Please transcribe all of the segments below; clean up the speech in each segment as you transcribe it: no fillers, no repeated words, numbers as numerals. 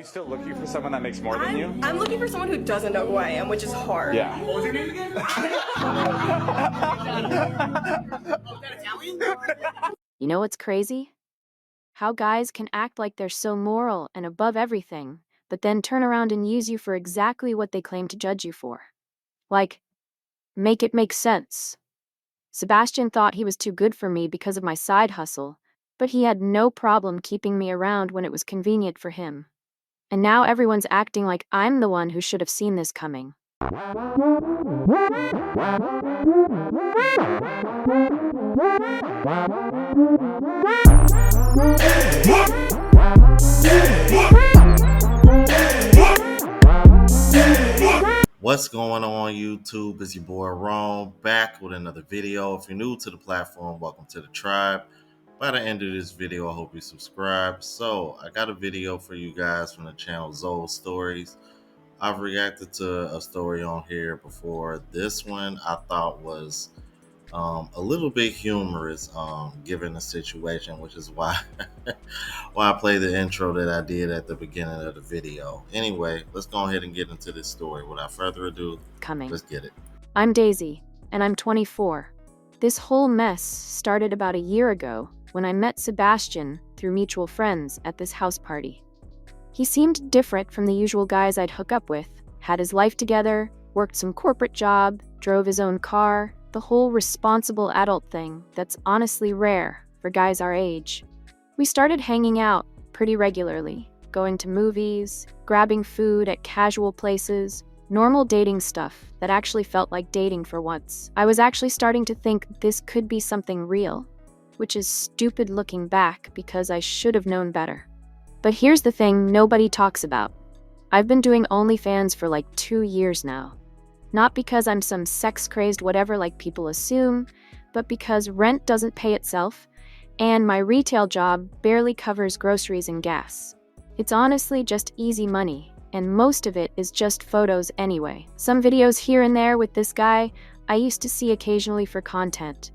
you still looking for someone that makes more than you? I'm looking for someone who doesn't know who I am, which is hard. Yeah. What was your name again? Oh, that Italian? You know what's crazy? How guys can act like they're so moral and above everything, but then turn around and use you for exactly what they claim to judge you for. Like, make it make sense. Sebastian thought he was too good for me because of my side hustle, but he had no problem keeping me around when it was convenient for him. And now everyone's acting like I'm the one who should have seen this coming. What's going on YouTube? It's your boy Rome back with another video. If you're new to the platform, welcome to the tribe. By the end of this video, I hope you subscribe. So I got a video for you guys from the channel Zoe Stories. I've reacted to a story on here before. This one I thought was a little bit humorous given the situation, which is why why I played the intro that I did at the beginning of the video. Anyway, let's go ahead and get into this story. Without further ado, let's get it. I'm Daisy, and I'm 24. This whole mess started about a year ago when I met Sebastian through mutual friends at this house party. He seemed different from the usual guys I'd hook up with, had his life together, worked some corporate job, drove his own car, the whole responsible adult thing that's honestly rare for guys our age. We started hanging out pretty regularly, going to movies, grabbing food at casual places, normal dating stuff that actually felt like dating for once. I was actually starting to think this could be something real, which is stupid looking back because I should have known better. But here's the thing nobody talks about. I've been doing OnlyFans for like 2 years now. Not because I'm some sex-crazed whatever like people assume, but because rent doesn't pay itself, and my retail job barely covers groceries and gas. It's honestly just easy money, and most of it is just photos anyway. Some videos here and there with this guy I used to see occasionally for content,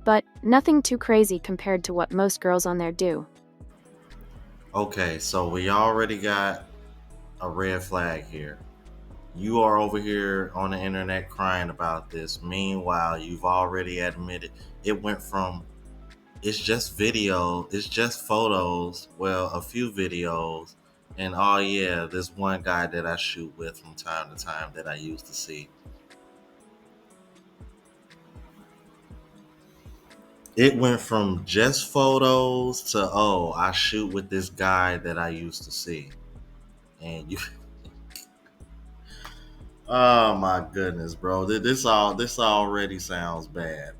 but nothing too crazy compared to what most girls on there do. Okay, so we already got a red flag here. You are over here on the internet crying about this. Meanwhile, you've already admitted it went from it's just video, it's just photos, well, a few videos, and oh yeah, this one guy that I shoot with from time to time that I used to see. It went from just photos to, oh, I shoot with this guy that I used to see. And you oh my goodness, bro. This already sounds bad.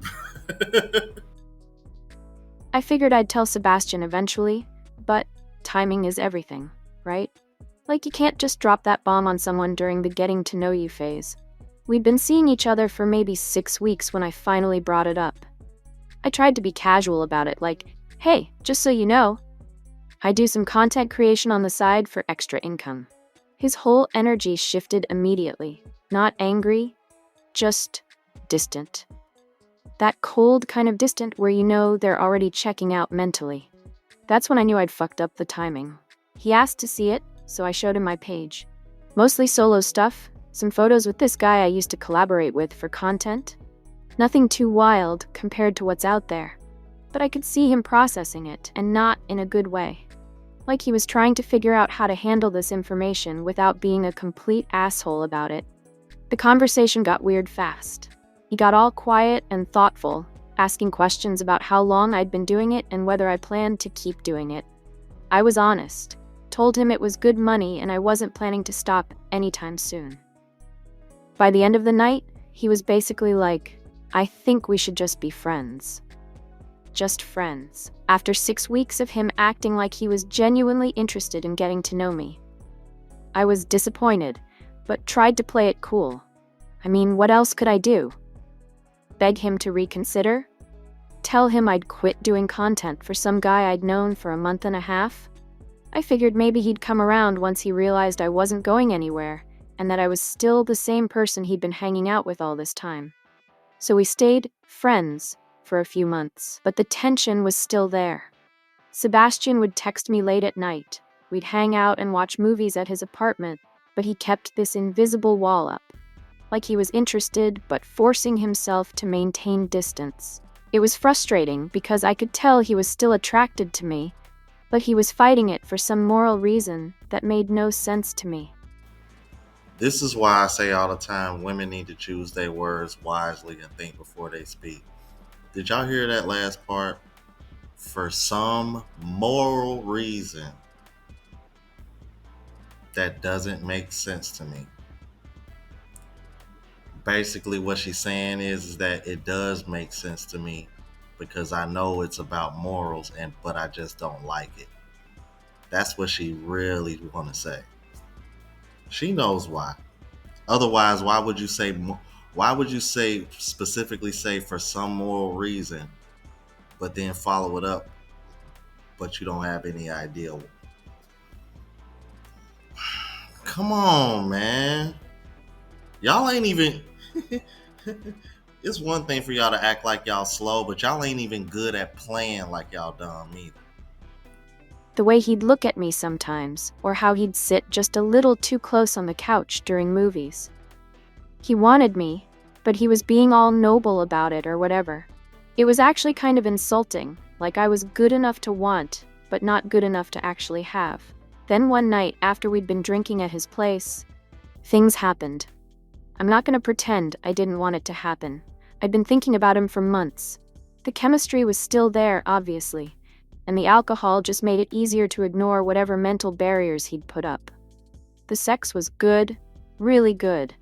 I figured I'd tell Sebastian eventually, but timing is everything, right? Like you can't just drop that bomb on someone during the getting to know you phase. We'd been seeing each other for maybe 6 weeks when I finally brought it up. I tried to be casual about it, like, hey, just so you know, I do some content creation on the side for extra income. His whole energy shifted immediately. Not angry, just distant. That cold kind of distant where you know they're already checking out mentally. That's when I knew I'd fucked up the timing. He asked to see it, so I showed him my page. Mostly solo stuff, some photos with this guy I used to collaborate with for content. Nothing too wild compared to what's out there. But I could see him processing it, and not in a good way. Like he was trying to figure out how to handle this information without being a complete asshole about it. The conversation got weird fast. He got all quiet and thoughtful, asking questions about how long I'd been doing it and whether I planned to keep doing it. I was honest, told him it was good money and I wasn't planning to stop anytime soon. By the end of the night, he was basically like, I think we should just be friends. Just friends. After 6 weeks of him acting like he was genuinely interested in getting to know me. I was disappointed, but tried to play it cool. I mean, what else could I do? Beg him to reconsider? Tell him I'd quit doing content for some guy I'd known for a month and a half? I figured maybe he'd come around once he realized I wasn't going anywhere, and that I was still the same person he'd been hanging out with all this time. So we stayed friends for a few months, but the tension was still there. Sebastian would text me late at night, We'd hang out and watch movies at his apartment, but he kept this invisible wall up. Like he was interested, but forcing himself to maintain distance. It was frustrating because I could tell he was still attracted to me, but he was fighting it for some moral reason that made no sense to me. This is why I say all the time women need to choose their words wisely and think before they speak. Did y'all hear that last part? For some moral reason that doesn't make sense to me. Basically, what she's saying is that it does make sense to me because I know it's about morals, but I just don't like it. That's what she really want to say. She knows why. Otherwise, why would you say? Why would you say specifically say for some moral reason, but then follow it up, but you don't have any idea? Come on, man. Y'all ain't even. It's one thing for y'all to act like y'all slow, but y'all ain't even good at playing like y'all dumb either. The way he'd look at me sometimes, or how he'd sit just a little too close on the couch during movies. He wanted me, but he was being all noble about it or whatever. It was actually kind of insulting, like I was good enough to want, but not good enough to actually have. Then one night, after we'd been drinking at his place, things happened. I'm not gonna pretend I didn't want it to happen. I'd been thinking about him for months. The chemistry was still there, obviously, and the alcohol just made it easier to ignore whatever mental barriers he'd put up. The sex was good, really good,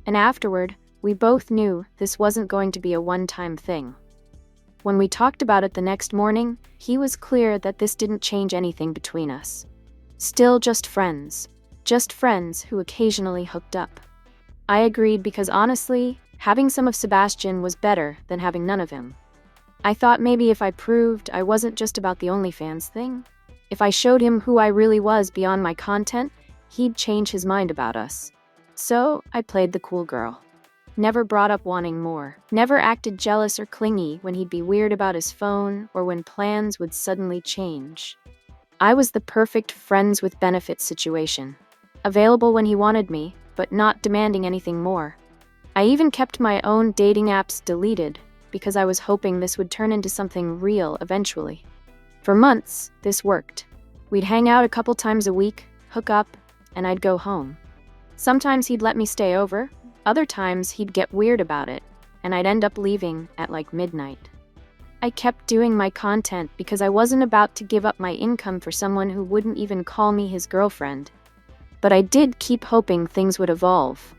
and afterward, we both knew this wasn't going to be a one-time thing. When we talked about it the next morning, he was clear that this didn't change anything between us. Still just friends who occasionally hooked up. I agreed because honestly, having some of Sebastian was better than having none of him. I thought maybe if I proved I wasn't just about the OnlyFans thing, if I showed him who I really was beyond my content, he'd change his mind about us. So I played the cool girl. Never brought up wanting more. Never acted jealous or clingy when he'd be weird about his phone or when plans would suddenly change. I was the perfect friends with benefits situation. Available when he wanted me, but not demanding anything more. I even kept my own dating apps deleted because I was hoping this would turn into something real eventually. For months, this worked. We'd hang out a couple times a week, hook up, and I'd go home. Sometimes he'd let me stay over, other times he'd get weird about it, and I'd end up leaving at like midnight. I kept doing my content because I wasn't about to give up my income for someone who wouldn't even call me his girlfriend. But I did keep hoping things would evolve.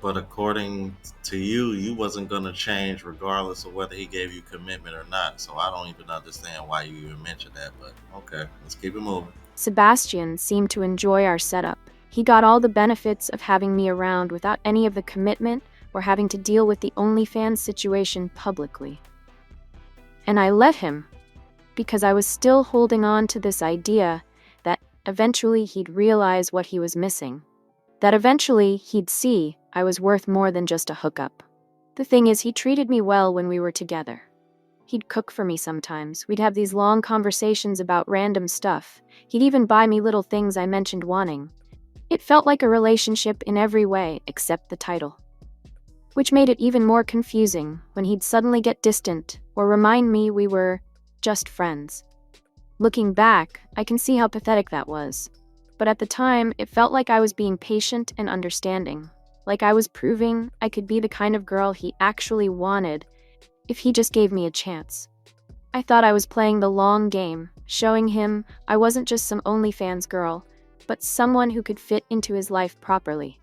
But according to you, you wasn't going to change regardless of whether he gave you commitment or not. So I don't even understand why you even mentioned that. But okay, let's keep it moving. Sebastian seemed to enjoy our setup. He got all the benefits of having me around without any of the commitment or having to deal with the OnlyFans situation publicly. And I let him, because I was still holding on to this idea that eventually he'd realize what he was missing. That eventually he'd see I was worth more than just a hookup. The thing is, he treated me well when we were together. He'd cook for me sometimes. We'd have these long conversations about random stuff. He'd even buy me little things I mentioned wanting. It felt like a relationship in every way except the title. Which made it even more confusing when he'd suddenly get distant or remind me we were just friends. Looking back, I can see how pathetic that was. But at the time, it felt like I was being patient and understanding. Like I was proving I could be the kind of girl he actually wanted if he just gave me a chance. I thought I was playing the long game, showing him I wasn't just some OnlyFans girl, but someone who could fit into his life properly.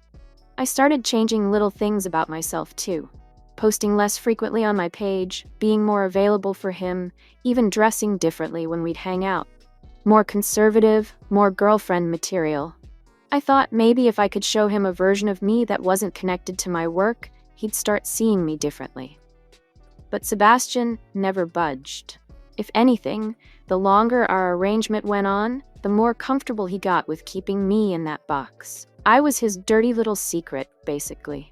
I started changing little things about myself too. Posting less frequently on my page, being more available for him, even dressing differently when we'd hang out. More conservative, more girlfriend material. I thought maybe if I could show him a version of me that wasn't connected to my work, he'd start seeing me differently. But Sebastian never budged. If anything, the longer our arrangement went on, the more comfortable he got with keeping me in that box. I was his dirty little secret, basically.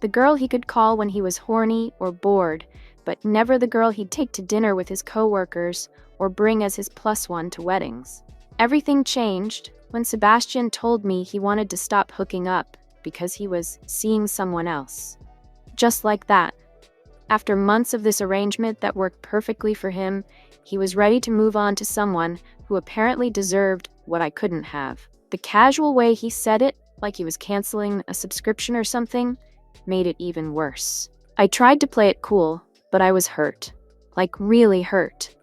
The girl he could call when he was horny or bored, but never the girl he'd take to dinner with his coworkers or bring as his +1 to weddings. Everything changed when Sebastian told me he wanted to stop hooking up because he was seeing someone else. Just like that. After months of this arrangement that worked perfectly for him, he was ready to move on to someone who apparently deserved what I couldn't have. The casual way he said it, like he was canceling a subscription or something, made it even worse. I tried to play it cool, but I was hurt. Like really hurt.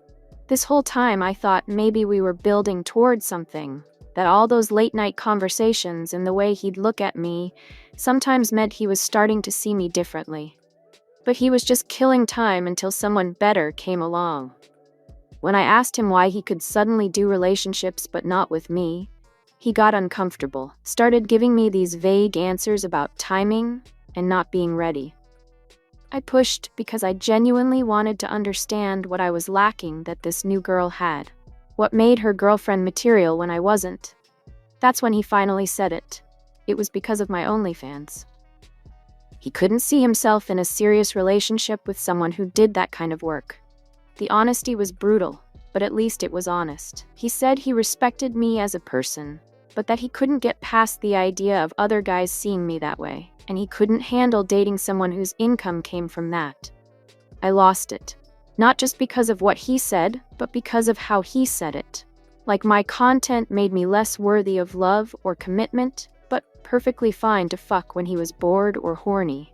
This whole time I thought maybe we were building towards something, that all those late-night conversations and the way he'd look at me sometimes meant he was starting to see me differently. But he was just killing time until someone better came along. When I asked him why he could suddenly do relationships but not with me, he got uncomfortable, started giving me these vague answers about timing and not being ready. I pushed because I genuinely wanted to understand what I was lacking that this new girl had. What made her girlfriend material when I wasn't. That's when he finally said it. It was because of my OnlyFans. He couldn't see himself in a serious relationship with someone who did that kind of work. The honesty was brutal, but at least it was honest. He said he respected me as a person, but that he couldn't get past the idea of other guys seeing me that way, and he couldn't handle dating someone whose income came from that. I lost it. Not just because of what he said, but because of how he said it. Like my content made me less worthy of love or commitment, but perfectly fine to fuck when he was bored or horny.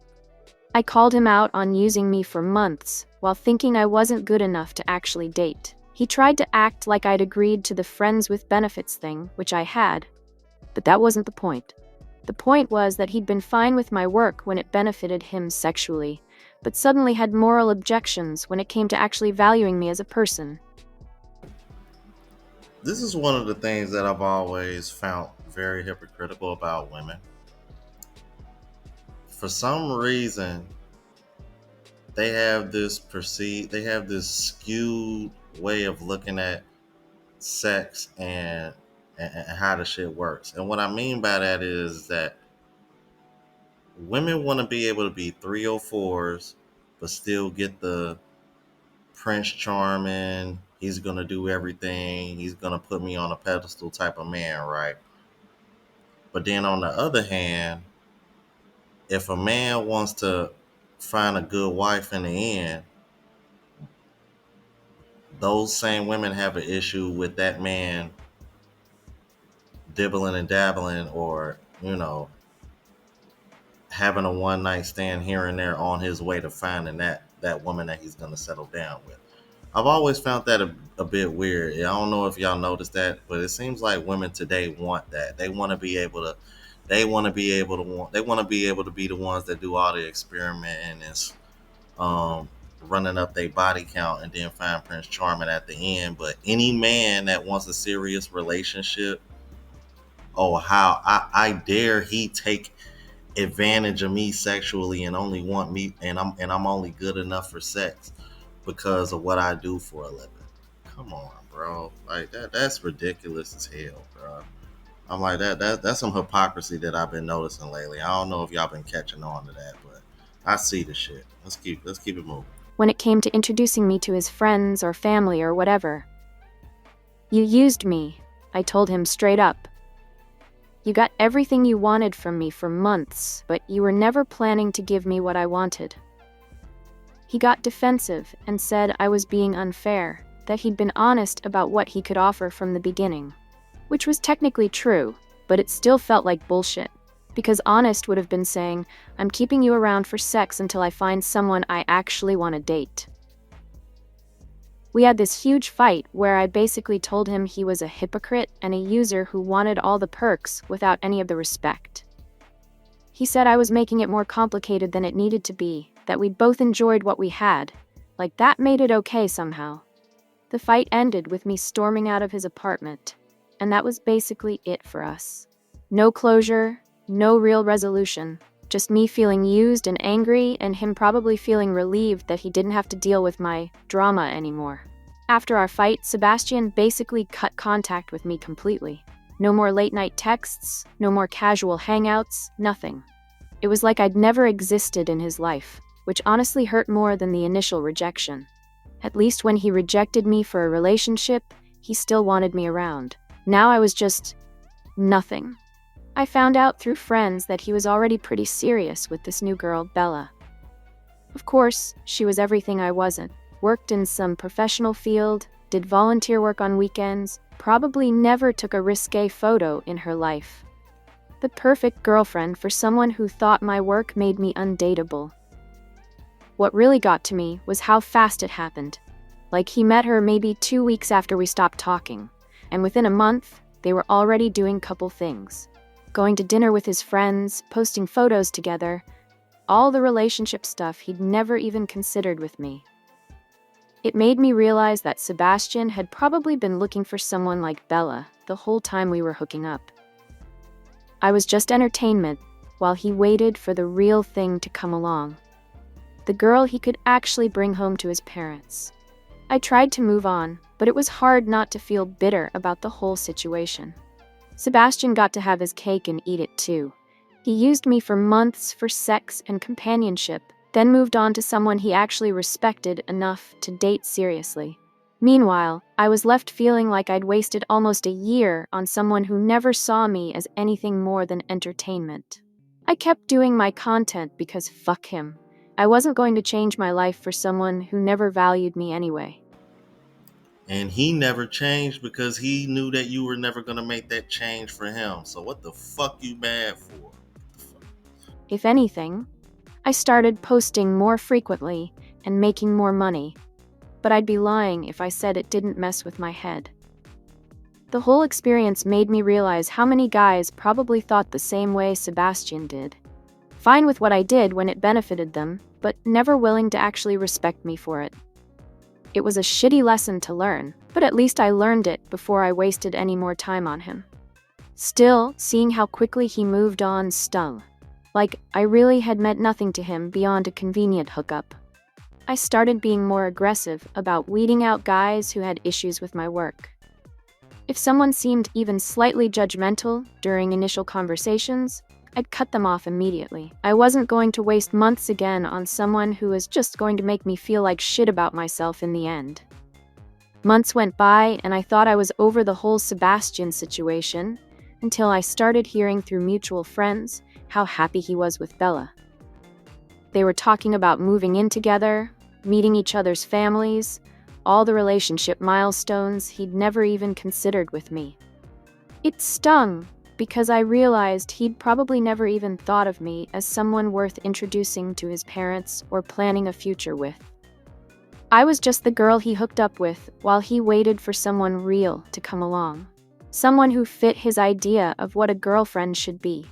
I called him out on using me for months, while thinking I wasn't good enough to actually date. He tried to act like I'd agreed to the friends with benefits thing, which I had. But that wasn't the point. The point was that he'd been fine with my work when it benefited him sexually, but suddenly had moral objections when it came to actually valuing me as a person. This is one of the things that I've always found very hypocritical about women. For some reason, they have this skewed way of looking at sex and how the shit works. And what I mean by that is that women want to be able to be 304s, but still get the Prince Charming, he's gonna do everything, he's gonna put me on a pedestal type of man, right? But then on the other hand, if a man wants to find a good wife in the end, those same women have an issue with that man dibbling and dabbling, or having a one night stand here and there on his way to finding that woman that he's going to settle down with. I've always found that a bit weird. I don't know if y'all noticed that, but it seems like women today want that. They want to be able to be the ones that do all the experimenting and running up their body count and then find Prince Charming at the end. But any man that wants a serious relationship, oh, how I dare he take advantage of me sexually and only want me, and I'm only good enough for sex because of what I do for a living. Come on, bro. Like that's ridiculous as hell, bro. I'm like that's some hypocrisy that I've been noticing lately. I don't know if y'all been catching on to that, but I see the shit. Let's keep it moving. When it came to introducing me to his friends or family or whatever. You used me, I told him straight up. You got everything you wanted from me for months, but you were never planning to give me what I wanted. He got defensive and said I was being unfair, that he'd been honest about what he could offer from the beginning. Which was technically true, but it still felt like bullshit. Because honest would have been saying, I'm keeping you around for sex until I find someone I actually want to date. We had this huge fight where I basically told him he was a hypocrite and a user who wanted all the perks without any of the respect. He said I was making it more complicated than it needed to be, that we both enjoyed what we had, like that made it okay somehow. The fight ended with me storming out of his apartment, and that was basically it for us. No closure, no real resolution, just me feeling used and angry and him probably feeling relieved that he didn't have to deal with my drama anymore. After our fight, Sebastian basically cut contact with me completely. No more late-night texts, no more casual hangouts, nothing. It was like I'd never existed in his life, which honestly hurt more than the initial rejection. At least when he rejected me for a relationship, he still wanted me around. Now I was just nothing. I found out through friends that he was already pretty serious with this new girl, Bella. Of course, she was everything I wasn't. Worked in some professional field, did volunteer work on weekends, probably never took a risque photo in her life. The perfect girlfriend for someone who thought my work made me undateable. What really got to me was how fast it happened. Like he met her maybe 2 weeks after we stopped talking, and within a month, they were already doing couple things. Going to dinner with his friends, posting photos together, all the relationship stuff he'd never even considered with me. It made me realize that Sebastian had probably been looking for someone like Bella the whole time we were hooking up. I was just entertainment while he waited for the real thing to come along. The girl he could actually bring home to his parents. I tried to move on, but it was hard not to feel bitter about the whole situation. Sebastian got to have his cake and eat it too. He used me for months for sex and companionship, then moved on to someone he actually respected enough to date seriously. Meanwhile, I was left feeling like I'd wasted almost a year on someone who never saw me as anything more than entertainment. I kept doing my content because fuck him. I wasn't going to change my life for someone who never valued me anyway. And he never changed because he knew that you were never going to make that change for him. So what the fuck you mad for? If anything, I started posting more frequently and making more money, but I'd be lying if I said it didn't mess with my head. The whole experience made me realize how many guys probably thought the same way Sebastian did. Fine with what I did when it benefited them, but never willing to actually respect me for it. It was a shitty lesson to learn, but at least I learned it before I wasted any more time on him. Still, seeing how quickly he moved on stung. Like, I really had meant nothing to him beyond a convenient hookup. I started being more aggressive about weeding out guys who had issues with my work. If someone seemed even slightly judgmental during initial conversations, I'd cut them off immediately. I wasn't going to waste months again on someone who was just going to make me feel like shit about myself in the end. Months went by, and I thought I was over the whole Sebastian situation, until I started hearing through mutual friends how happy he was with Bella. They were talking about moving in together, meeting each other's families, all the relationship milestones he'd never even considered with me. It stung, because I realized he'd probably never even thought of me as someone worth introducing to his parents or planning a future with. I was just the girl he hooked up with while he waited for someone real to come along. Someone who fit his idea of what a girlfriend should be.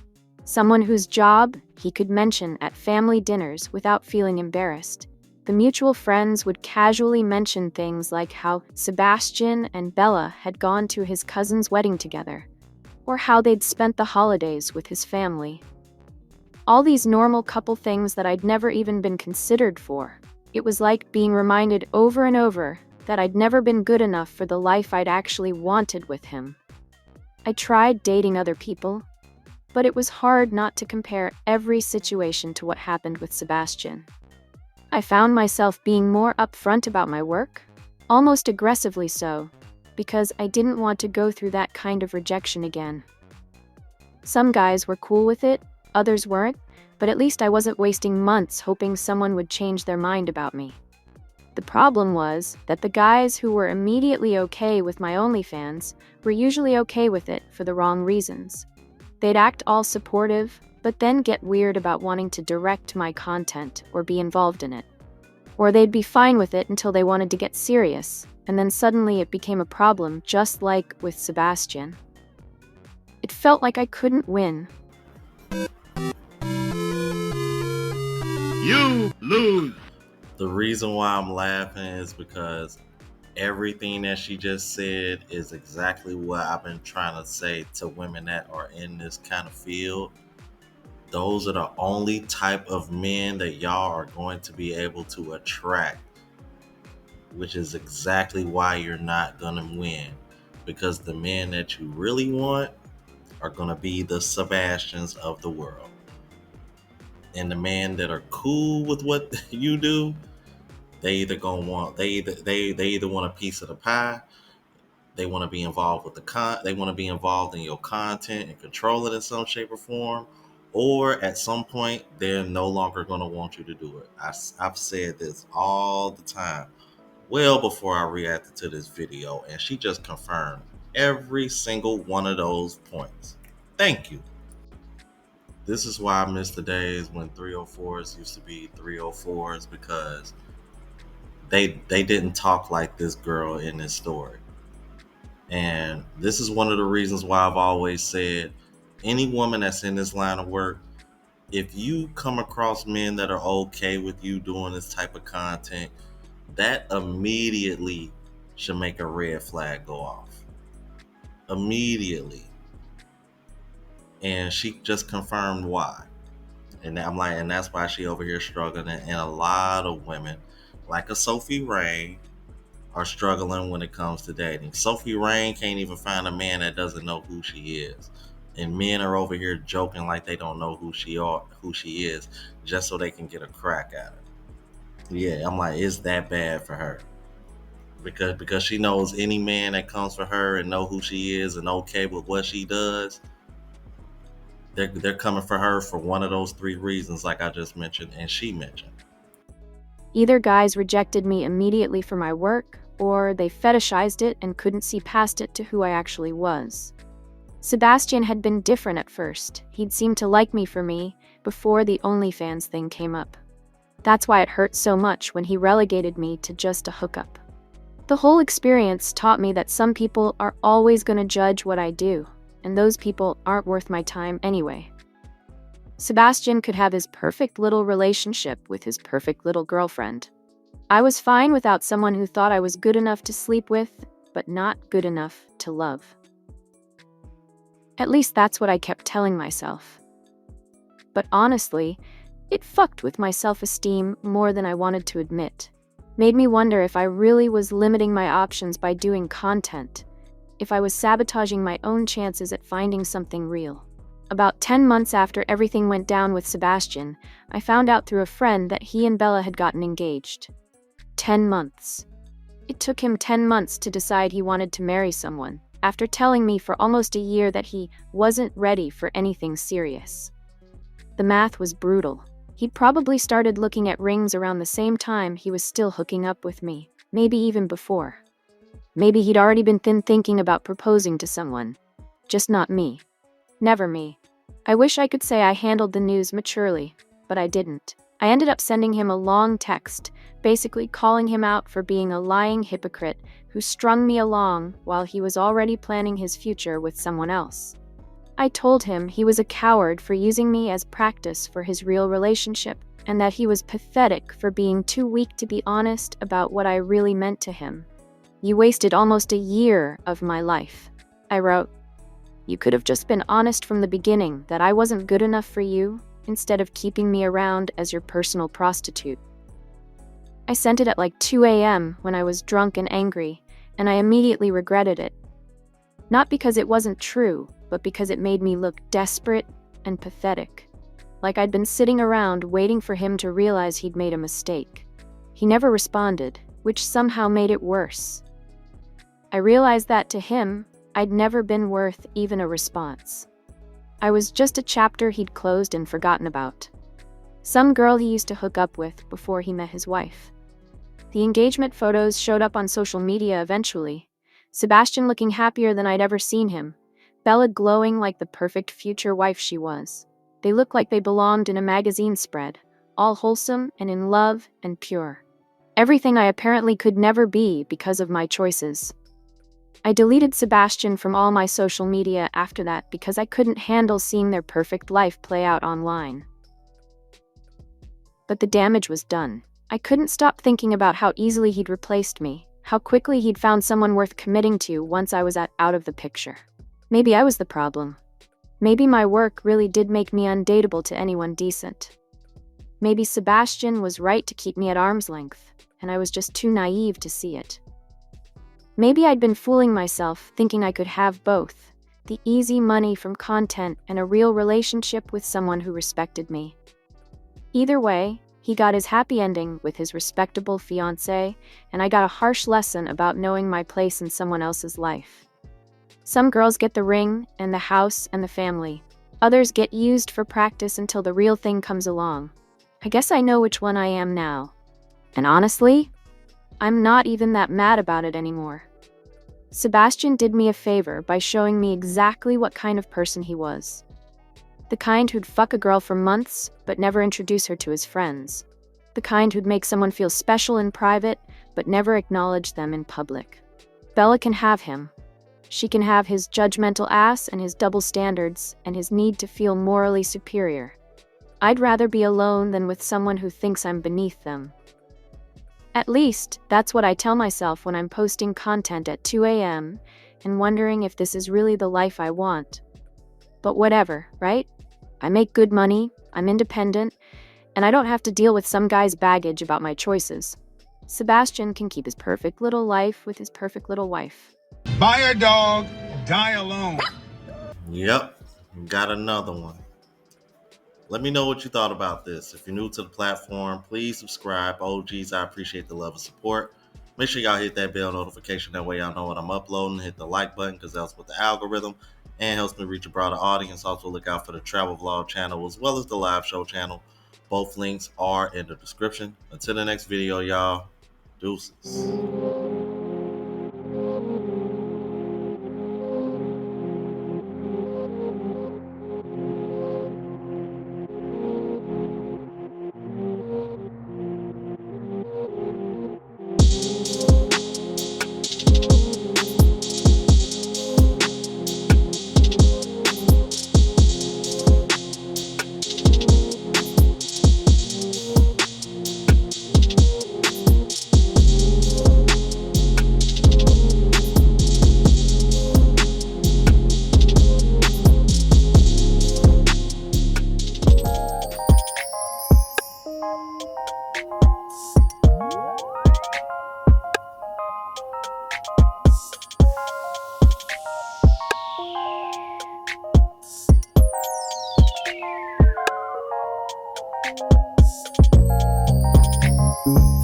Someone whose job he could mention at family dinners without feeling embarrassed. The mutual friends would casually mention things like how Sebastian and Bella had gone to his cousin's wedding together, or how they'd spent the holidays with his family. All these normal couple things that I'd never even been considered for. It was like being reminded over and over that I'd never been good enough for the life I'd actually wanted with him. I tried dating other people, but it was hard not to compare every situation to what happened with Sebastian. I found myself being more upfront about my work, almost aggressively so, because I didn't want to go through that kind of rejection again. Some guys were cool with it, others weren't, but at least I wasn't wasting months hoping someone would change their mind about me. The problem was that the guys who were immediately okay with my OnlyFans were usually okay with it for the wrong reasons. They'd act all supportive, but then get weird about wanting to direct my content or be involved in it. Or they'd be fine with it until they wanted to get serious, and then suddenly it became a problem, just like with Sebastian. It felt like I couldn't win. You lose. The reason why I'm laughing is because everything that she just said is exactly what I've been trying to say to women that are in this kind of field. Those are the only type of men that y'all are going to be able to attract, which is exactly why you're not going to win. Because the men that you really want are going to be the Sebastians of the world. And the men that are cool with what you do, they either want a piece of the pie, They want to be involved with they want to be involved in your content and control it in some shape or form. Or at some point, they're no longer going to want you to do it. I've said this all the time, well before I reacted to this video, and she just confirmed every single one of those points. Thank you. This is why I miss the days when 304s used to be 304s, because they didn't talk like this girl in this story. And this is one of the reasons why I've always said, any woman that's in this line of work, if you come across men that are okay with you doing this type of content, that immediately should make a red flag go off. Immediately. And she just confirmed why. And I'm like, and that's why she over here struggling. And a lot of women, like a Sophie Rain, are struggling when it comes to dating. Sophie Rain can't even find a man that doesn't know who she is. And men are over here joking like they don't know who she is, just so they can get a crack at her. Yeah, I'm like, it's that bad for her. Because she knows any man that comes for her and know who she is and okay with what she does, they're coming for her for one of those three reasons, like I just mentioned and she mentioned. Either guys rejected me immediately for my work, or they fetishized it and couldn't see past it to who I actually was. Sebastian had been different at first. He'd seemed to like me for me before the OnlyFans thing came up. That's why it hurt so much when he relegated me to just a hookup. The whole experience taught me that some people are always going to judge what I do, and those people aren't worth my time anyway. Sebastian could have his perfect little relationship with his perfect little girlfriend. I was fine without someone who thought I was good enough to sleep with, but not good enough to love. At least that's what I kept telling myself. But honestly, it fucked with my self-esteem more than I wanted to admit. Made me wonder if I really was limiting my options by doing content, if I was sabotaging my own chances at finding something real. About 10 months after everything went down with Sebastian, I found out through a friend that he and Bella had gotten engaged. 10 months. It took him 10 months to decide he wanted to marry someone, after telling me for almost a year that he wasn't ready for anything serious. The math was brutal. He'd probably started looking at rings around the same time he was still hooking up with me, maybe even before. Maybe he'd already been thinking about proposing to someone. Just not me. Never me. I wish I could say I handled the news maturely, but I didn't. I ended up sending him a long text, basically calling him out for being a lying hypocrite who strung me along while he was already planning his future with someone else. I told him he was a coward for using me as practice for his real relationship, and that he was pathetic for being too weak to be honest about what I really meant to him. You wasted almost a year of my life, I wrote. You could have just been honest from the beginning that I wasn't good enough for you, instead of keeping me around as your personal prostitute. I sent it at like 2 a.m. when I was drunk and angry, and I immediately regretted it. Not because it wasn't true, but because it made me look desperate and pathetic. Like I'd been sitting around waiting for him to realize he'd made a mistake. He never responded, which somehow made it worse. I realized that to him, I'd never been worth even a response. I was just a chapter he'd closed and forgotten about. Some girl he used to hook up with before he met his wife. The engagement photos showed up on social media eventually. Sebastian looking happier than I'd ever seen him. Bella glowing like the perfect future wife she was. They looked like they belonged in a magazine spread, all wholesome and in love and pure. Everything I apparently could never be because of my choices. I deleted Sebastian from all my social media after that because I couldn't handle seeing their perfect life play out online. But the damage was done. I couldn't stop thinking about how easily he'd replaced me, how quickly he'd found someone worth committing to once I was out of the picture. Maybe I was the problem. Maybe my work really did make me undateable to anyone decent. Maybe Sebastian was right to keep me at arm's length, and I was just too naive to see it. Maybe I'd been fooling myself, thinking I could have both, the easy money from content and a real relationship with someone who respected me. Either way, He got his happy ending with his respectable fiancée, and I got a harsh lesson about knowing my place in someone else's life. Some girls get the ring and the house and the family. Others get used for practice until the real thing comes along. I guess I know which one I am now. And honestly, I'm not even that mad about it anymore. Sebastian did me a favor by showing me exactly what kind of person he was. The kind who'd fuck a girl for months, but never introduce her to his friends. The kind who'd make someone feel special in private, but never acknowledge them in public. Bella can have him. She can have his judgmental ass and his double standards and his need to feel morally superior. I'd rather be alone than with someone who thinks I'm beneath them. At least, that's what I tell myself when I'm posting content at 2 a.m. and wondering if this is really the life I want. But whatever, right? I make good money, I'm independent, and I don't have to deal with some guy's baggage about my choices. Sebastian can keep his perfect little life with his perfect little wife. Buy a dog, die alone. Yep, got another one. Let me know what you thought about this. If you're new to the platform, please subscribe. OGs, I appreciate the love and support. Make sure y'all hit that bell notification. That way y'all know when I'm uploading. Hit the like button because that's what the algorithm and helps me reach a broader audience. Also look out for the travel vlog channel as well as the live show channel. Both links are in the description. Until the next video, y'all. Deuces. Thank you.